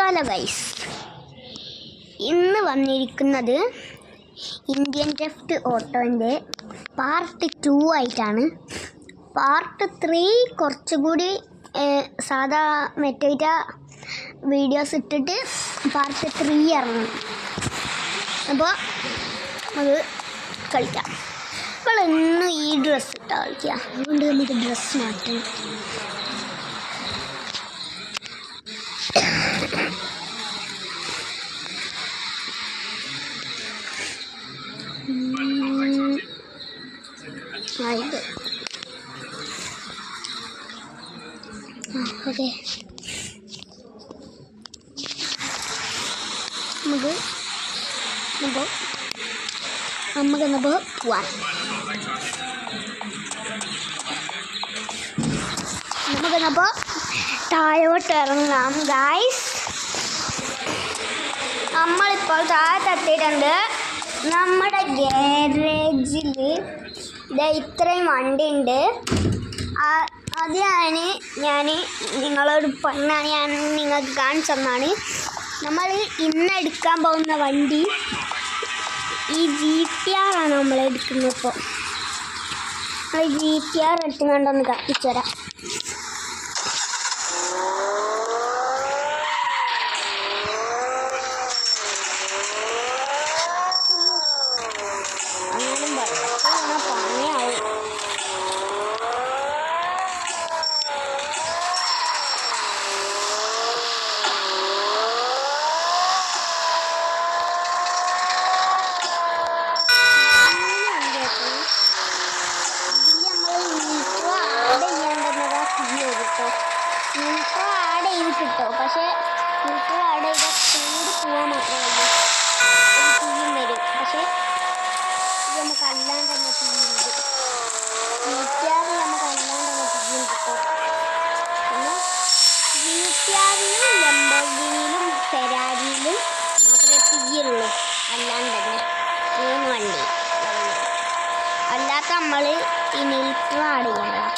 Hello guys, ഇന്ന് വന്നിരിക്കുന്നത് Indian left ഓട്ടോൻ്റെ part 2 ആയിട്ടാണ്. പാർട്ട് 3 കുറച്ചുകൂടി സാധാ മെറ്റേറ്റ വീഡിയോസ് ഇട്ടിട്ട് പാർട്ട് 3 ഇറങ്ങും. അപ്പോൾ അത് കളിക്കാം. നമ്മൾ എന്നും ഈ ഡ്രസ്സ് ഇട്ടാൽ കളിക്കുക, അതുകൊണ്ട് നമുക്ക് ഡ്രസ്സ് മാറ്റണം. ഓക്കെ, നമുക്കെന്നപ്പോൾ പോവാം. നമുക്കെന്നപ്പോൾ താഴോട്ട് ഇറങ്ങാം ഗായ്സ്. നമ്മളിപ്പോൾ താഴത്തെത്തിയിട്ടുണ്ട്. നമ്മുടെ ഗാരേജിൽ ഇത്രയും വണ്ടി ഉണ്ട്. അതാണ് ഞാൻ നിങ്ങളോട് പറഞ്ഞാണ്, ഞാൻ നിങ്ങൾക്ക് കാണിച്ചു തന്നാണ്. നമ്മൾ ഇന്ന് എടുക്കാൻ പോകുന്ന വണ്ടി ഈ GTR ആണ് നമ്മൾ എടുക്കുന്നത്. ഇപ്പോൾ നമ്മൾ GTR എടുത്തുകൊണ്ടൊന്ന് കത്തിച്ചു തരാം. പക്ഷേ നമുക്ക് അവിടെ ചൂട് പോകാൻ മാത്രമല്ല തീയും വരും. പക്ഷേ ഇത് നമുക്ക് അല്ലാണ്ട് തന്നെ തീയുണ്ട്. GTR നമുക്ക് അല്ലാണ്ട് തന്നെ തീയും കിട്ടും. പിന്നെ GTR-ലും ലംബോർഗിനിയിലും ഫെരാരിയിലും മാത്രമേ തീയുള്ളൂ, അല്ലാണ്ട് തന്നെ 3 വണ്ടി. അല്ലാത്ത നമ്മൾ ഈ മിൽട്ടർ ആഡ് ചെയ്യണം.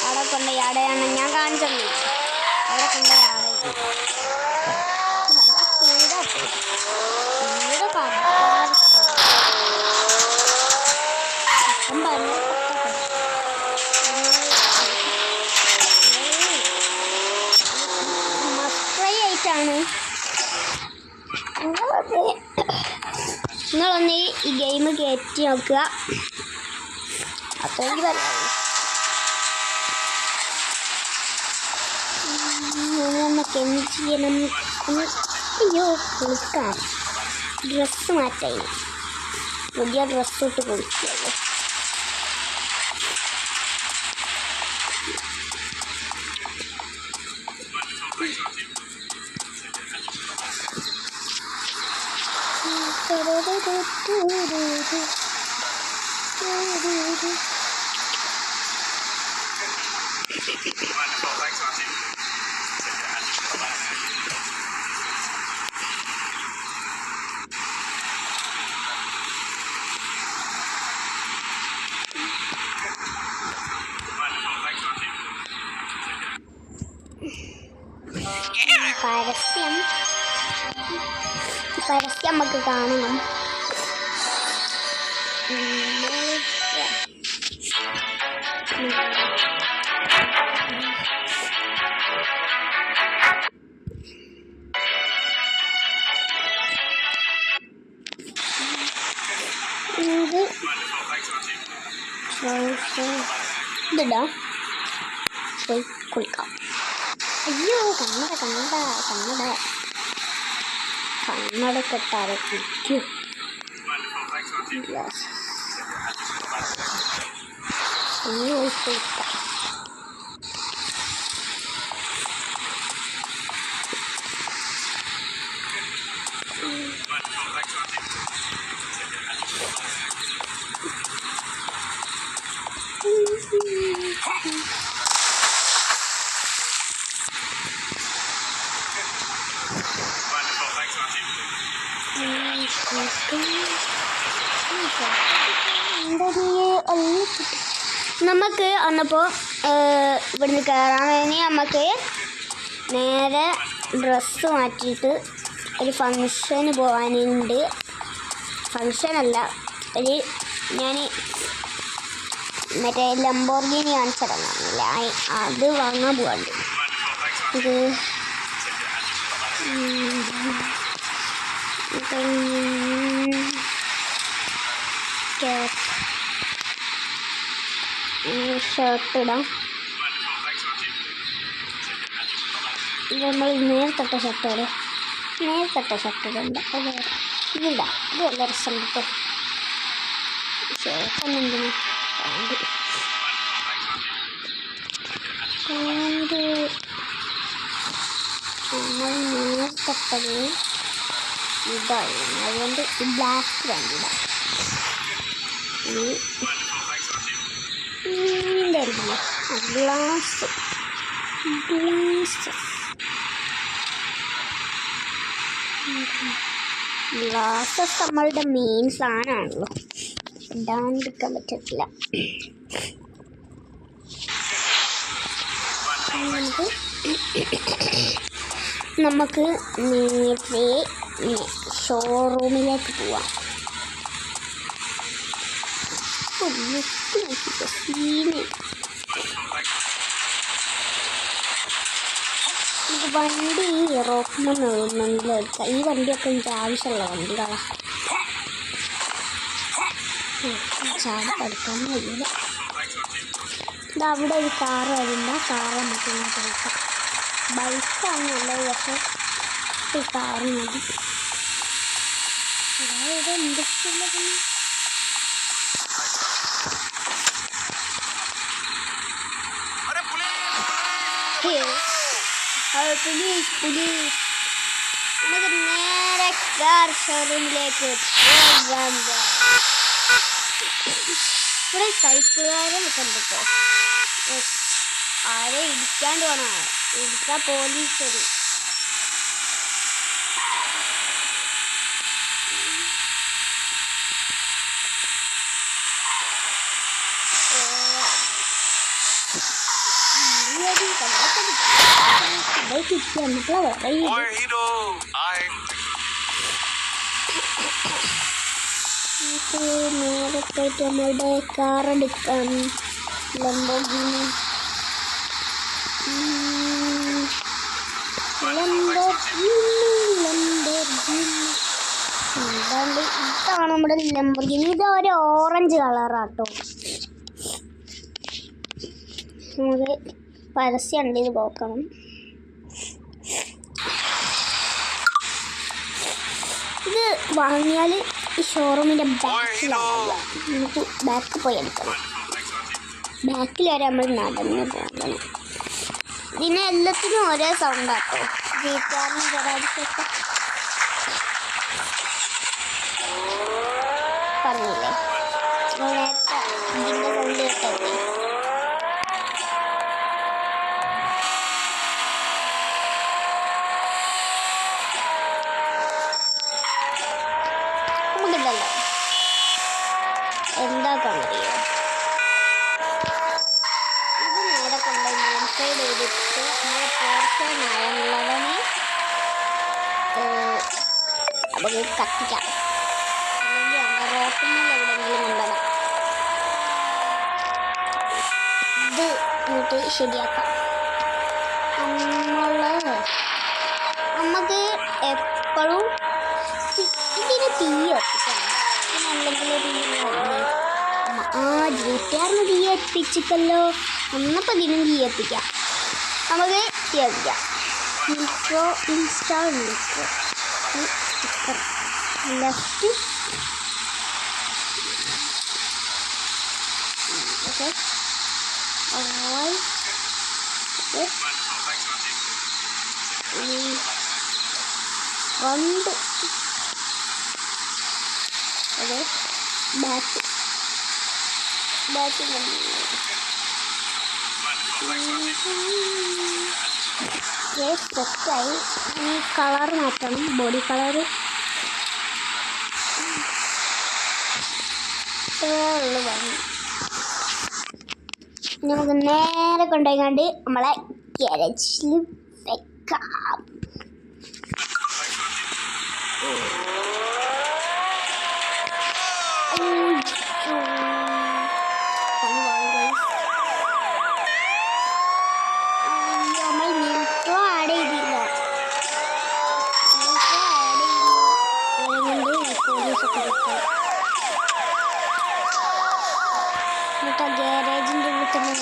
അവിടെ കൊണ്ടുപോയി ആടെയാണ് ഞാൻ കാണിച്ചത്. അവിടെ കൊണ്ടുപോയി ആടെ മസ്ട്രൈ ആയിട്ടാണ്. നിങ്ങളൊന്ന് ഈ ഗെയിം കയറ്റി നോക്കുക, അത്രയ്ക്ക് പറയാം. നമുക്ക് എന്ത് ചെയ്യണം? അയ്യോ, കുളിക്കാം. ഡ്രസ്സ് മാറ്റായി, പുതിയ ഡ്രസ്സ് ഇട്ട് കുളിക്കുമല്ലോ. പരസ്യം നമുക്ക് കാണണം. ഇതിടാ, പോയി കുളിക്കാം. അയ്യോ, കണ്ണട കെട്ടാതെ കുളിക്കൂ. കുളിക്കാം. നമുക്ക് അന്നപ്പോൾ ഇവിടുന്ന് കയറാൻ വേണ്ടി നമുക്ക് നേരെ ഡ്രസ്സ് മാറ്റിയിട്ട് ഒരു ഫങ്ഷന് പോകാനുണ്ട്. ഫങ്ഷനല്ല, ഞാൻ മറ്റേ ലംബോർഗിനി കാണിച്ചിടങ്ങില്ല, അത് വാങ്ങാൻ പോകാണ്ട്. ഇത് ഷർട്ട് ഇടാം. ഇത് നമ്മൾ നേരത്തെ ഷർട്ട് ഇടും, നേരത്തെ ഷർട്ട് ഇടണ്ട, ഇതിടാം. ഇത് നല്ല രസം കേട്ടോ. ഷർട്ടൊന്നെന്തിനാ പാണ്ട് നമ്മൾ നേരത്തത് ഇതായിരുന്നു, അതുകൊണ്ട് ഈ ബ്ലാക്ക് വേണ്ടിടാം. ഗ്ലാസ് ഗ്ലാസസ് നമ്മളുടെ മെയിൻ സാധനമാണല്ലോ, ഇടാണ്ടിരിക്കാൻ പറ്റത്തില്ല. നമുക്ക് നേരെ ഷോറൂമിലേക്ക് പോവാം. വണ്ടി റോക്കുമ്പോൾ എടുക്കാം. ഈ വണ്ടിയൊക്കെ എനിക്ക് ആവശ്യമുള്ള വണ്ടികളാണ്. ചാടി പഠിക്കാൻ കഴിയില്ല. ഇതവിടെ ഒരു കാറ് വരുന്ന കാറ് നമുക്ക് ഇങ്ങോട്ട് എടുക്കാം. ബൈക്കാണുള്ളത്, പക്ഷേ ഈ കാറ് മതി. അതായത് എന്തൊക്കെയുള്ളത് പുലീസ്. നമുക്ക് നേരെ കാർ ഷോറൂമിലേക്ക് പോകാൻ. ഇവിടെ സൈക്കിളുകാരൊക്കെ ഉണ്ട് കേട്ടോ. ആരെ ഇടിക്കാണ്ട് വേണം, ഇടിക്കാൻ പോലീസ് വരും. നേരത്തായിട്ട് നമ്മളുടെ കാറെടുക്കാം. ലംബോർഗിനി ഇതാണ് നമ്മുടെ ലംബോർഗിനി. ഇത് ഒരു ഓറഞ്ച് കളറാട്ടോ. നമുക്ക് പരസ്യമുണ്ട്, ഇത് നോക്കണം. ഇത് വാങ്ങിയാൽ ഈ ഷോറൂമിൻ്റെ ബാക്കിലാണ്, നമുക്ക് ബാക്കിൽ പോയി എടുക്കണം. ബാക്കിൽ വരെ നമ്മൾ നടന്ന് പോകണം. ഇതിന് എല്ലാത്തിനും ഒരേ സൗണ്ടാട്ടോ. ജീപ്പാറിന് ഗരാജിക്കൊക്കെ പറഞ്ഞില്ലേ, നേരത്തെ ഇതിൻ്റെ സൗണ്ട് കേട്ടല്ലേ. നമുക്കില്ലല്ലോ എന്താക്കാൻ അറിയോ, ഇത് നേരെ കൊണ്ടുപോയി മോഡിഫൈഡ് ചെയ്തിട്ട് നമ്മുടെ പോർഷൻ 911 നമുക്ക് കത്തിക്കാം. അല്ലെങ്കിൽ നമ്മുടെ റോട്ടിൽ എവിടെയെങ്കിലും കൊണ്ടുപോകണം. ഇത് എന്നിട്ട് ശരിയാക്കാം. നമുക്ക് എപ്പോഴും ഇതിന് തീ കത്തിക്കണം. അല്ലെങ്കിൽ ജീറ്റാറിന് തീ കത്തിച്ചിട്ടല്ലോ, ഒന്നപ്പോൾ ഇതിനും തീ കത്തിക്കാം. നമുക്ക് തീ കത്തിക്കാം. Install sticker left okay front അതെ ബാക്ക് സെറ്റായി. ഈ കളർ മാറ്റണം, ബോഡി കളർ ഉള്ളു. നമുക്ക് നേരെ കൊണ്ടുപോയിക്കാണ്ട് നമ്മളെ ഗ്യാരേജിൽ വെക്കാം. നമ്മൾ ന്യൂട്രോ ആഡ് ചെയ്തില്ല. പോലീസൊക്കെ കിട്ടും. എന്നിട്ട് ഗ്യാരേജിൻ്റെ ഉള്ളിൽ തന്നെ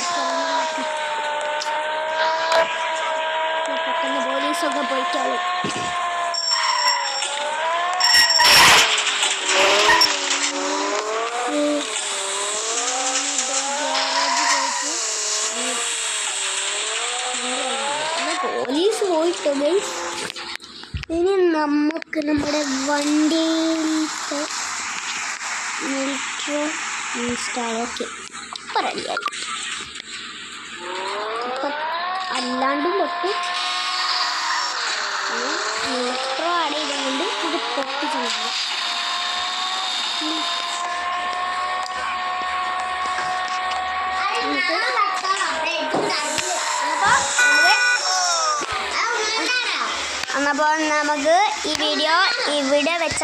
പെട്ടെന്ന് പോലീസൊക്കെ പോയിട്ടാളൂ. പോലീസ് പോയിട്ടോ ഗൈസ്. ഇനി നമുക്ക് നമ്മുടെ വണ്ടിയിലത്തെ ന്യൂട്രോ ഇൻസ്റ്റാൾ. ഓക്കെ, ഇപ്പം റെഡിയായി. ഇപ്പം അല്ലാണ്ടും പൊട്ടും. ന്യൂട്രോ ആഡ് ചെയ്തുകൊണ്ട് ഇത് പൊട്ടി ചെയ്യണം. അപ്പോൾ നമുക്ക് ഈ വീഡിയോ ഇവിടെ വെച്ച്